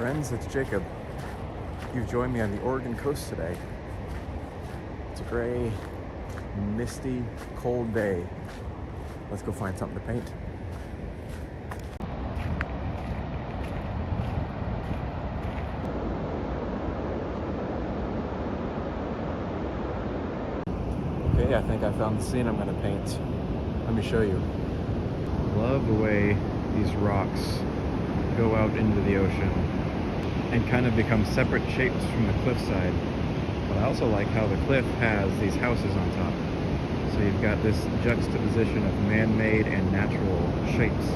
Friends, it's Jacob. You've joined me on the Oregon coast today. It's a gray, misty, cold day. Let's go find something to paint. Okay, I think I found the scene I'm going to paint. Let me show you. Love the way these rocks go out into the ocean and kind of become separate shapes from the cliffside. But I also like how the cliff has these houses on top. So you've got this juxtaposition of man-made and natural shapes.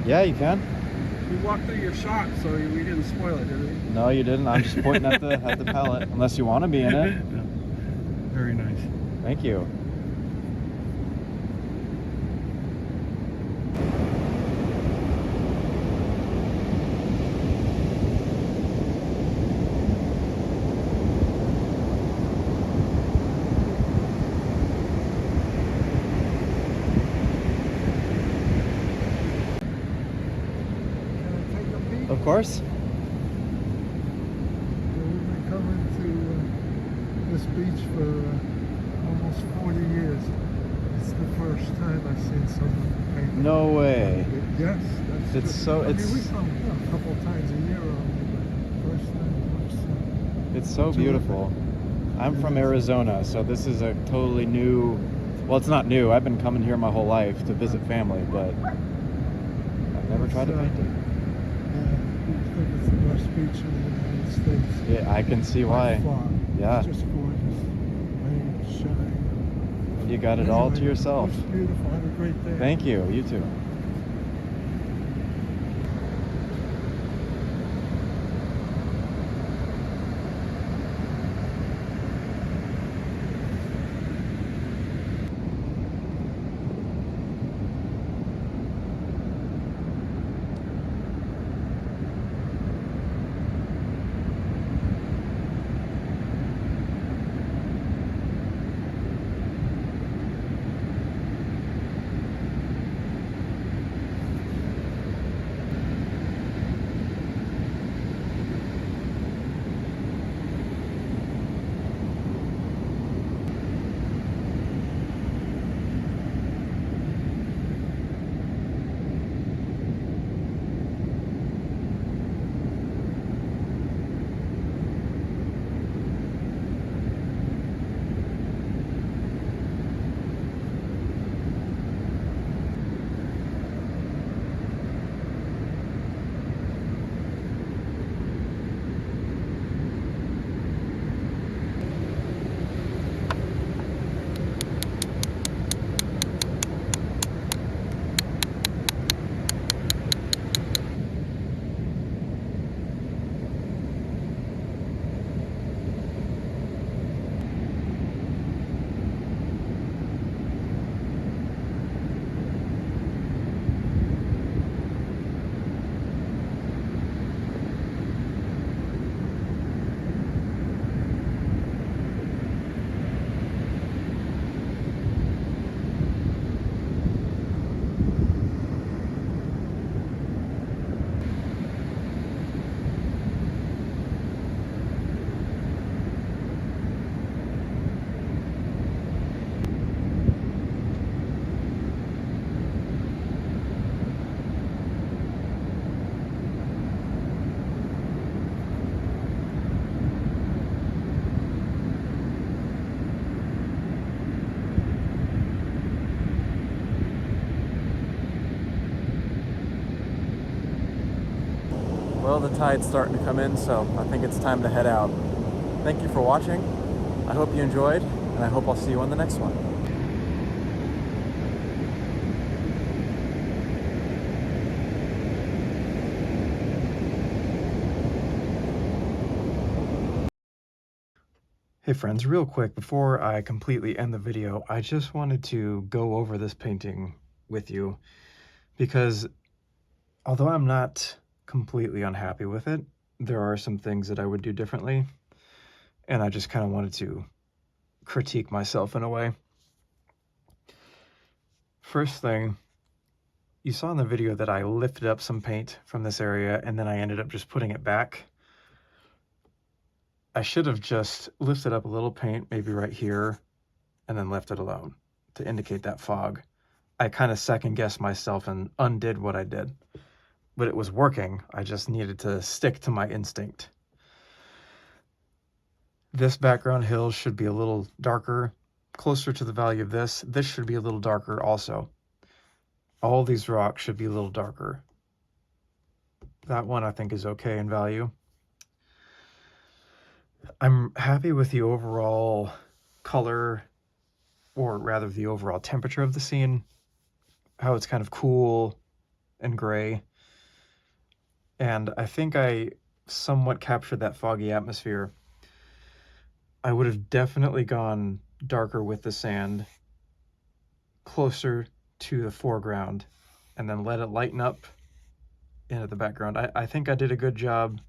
Yeah, you can. You walked through your shot, so we didn't spoil it, did we? No, you didn't. I'm just pointing at the palette. Unless you want to be in it. No. Very nice. Thank you. Of course. We've been coming to this beach for almost 40 years. It's the first time I've seen someone paint. No way. Yes, that's It's true. so I mean, it's we come a couple times a year only, but first time I've seen. it's so beautiful. I'm from Arizona, so this is a totally new. Well, it's not new. I've been coming here my whole life to visit family, but I've never tried to paint it. Yeah, we've think it's the best beach in the United States. Yeah, I can see By why. far. Yeah. It's just gorgeous. Rain, shine. You got it all to Anyway, yourself. It's beautiful. Have a great day. Thank you. You too. Well, the tide's starting to come in, so I think it's time to head out. Thank you for watching. I hope you enjoyed, and I hope I'll see you on the next one. Hey friends, real quick, before I completely end the video, I just wanted to go over this painting with you because although I'm not completely unhappy with it, there are some things that I would do differently, and I just kind of wanted to critique myself in a way. First thing, you saw in the video that I lifted up some paint from this area and then I ended up just putting it back. I should have just lifted up a little paint, maybe right here, and then left it alone to indicate that fog. I kind of second guessed myself and undid what I did, but it was working. I just needed to stick to my instinct. This background hill should be a little darker, closer to the value of this. This should be a little darker also. All these rocks should be a little darker. That one I think is okay in value. I'm happy with the overall color, or rather the overall temperature of the scene, how it's kind of cool and gray. And I think I somewhat captured that foggy atmosphere. I would have definitely gone darker with the sand, closer to the foreground, and then let it lighten up into the background. I think I did a good job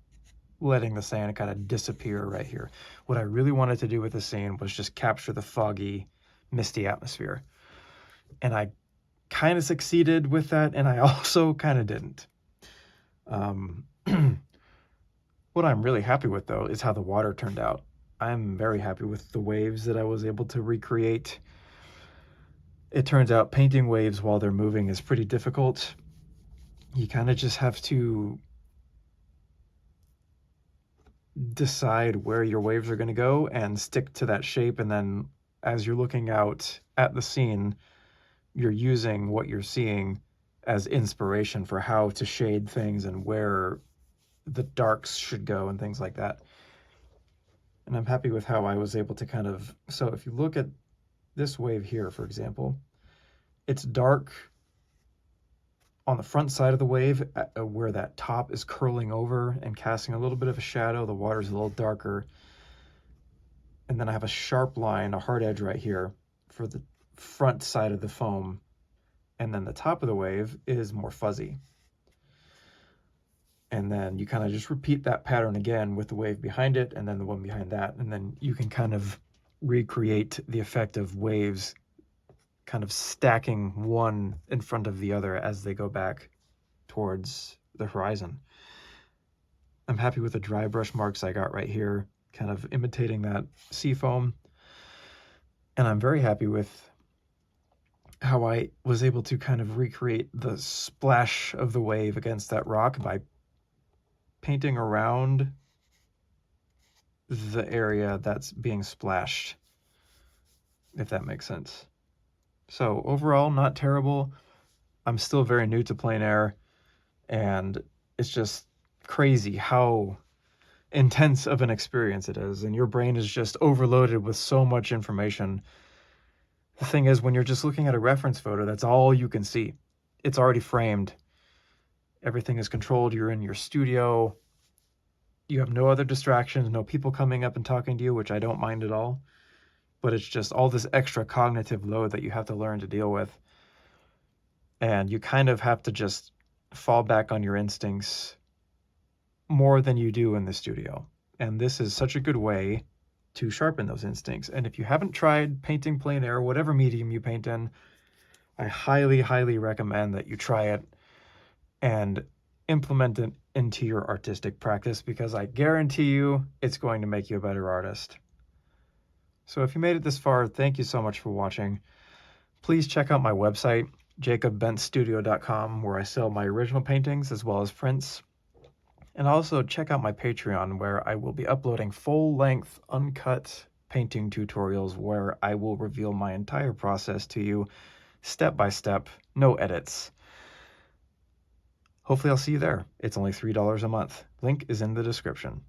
letting the sand kind of disappear right here. What I really wanted to do with the scene was just capture the foggy, misty atmosphere. And I kind of succeeded with that, and I also kind of didn't. What I'm really happy with, though, is how the water turned out. I'm very happy with the waves that I was able to recreate. It turns out painting waves while they're moving is pretty difficult. You kind of just have to decide where your waves are going to go and stick to that shape, and then as you're looking out at the scene, you're using what you're seeing as inspiration for how to shade things and where the darks should go and things like that. And I'm happy with how I was able to kind of, so if you look at this wave here, for example, it's dark on the front side of the wave where that top is curling over and casting a little bit of a shadow. The water's a little darker. And then I have a sharp line, a hard edge right here for the front side of the foam. And then the top of the wave is more fuzzy. And then you kind of just repeat that pattern again with the wave behind it and then the one behind that. And then you can kind of recreate the effect of waves kind of stacking one in front of the other as they go back towards the horizon. I'm happy with the dry brush marks I got right here, kind of imitating that sea foam. And I'm very happy with how I was able to kind of recreate the splash of the wave against that rock by painting around the area that's being splashed, if that makes sense. So overall, not terrible. I'm still very new to plein air, and it's just crazy how intense of an experience it is, and your brain is just overloaded with so much information. The thing is, when you're just looking at a reference photo, that's all you can see. It's already framed. Everything is controlled. You're in your studio. You have no other distractions, no people coming up and talking to you, which I don't mind at all. But it's just all this extra cognitive load that you have to learn to deal with. And you kind of have to just fall back on your instincts more than you do in the studio. And this is such a good way to sharpen those instincts. And if you haven't tried painting plein air, whatever medium you paint in, I highly, highly recommend that you try it and implement it into your artistic practice, because I guarantee you it's going to make you a better artist. So if you made it this far, thank you so much for watching. Please check out my website, jacobbentstudio.com, where I sell my original paintings as well as prints. And also check out my Patreon, where I will be uploading full-length, uncut painting tutorials where I will reveal my entire process to you, step by step, no edits. Hopefully I'll see you there. It's only $3 a month. Link is in the description.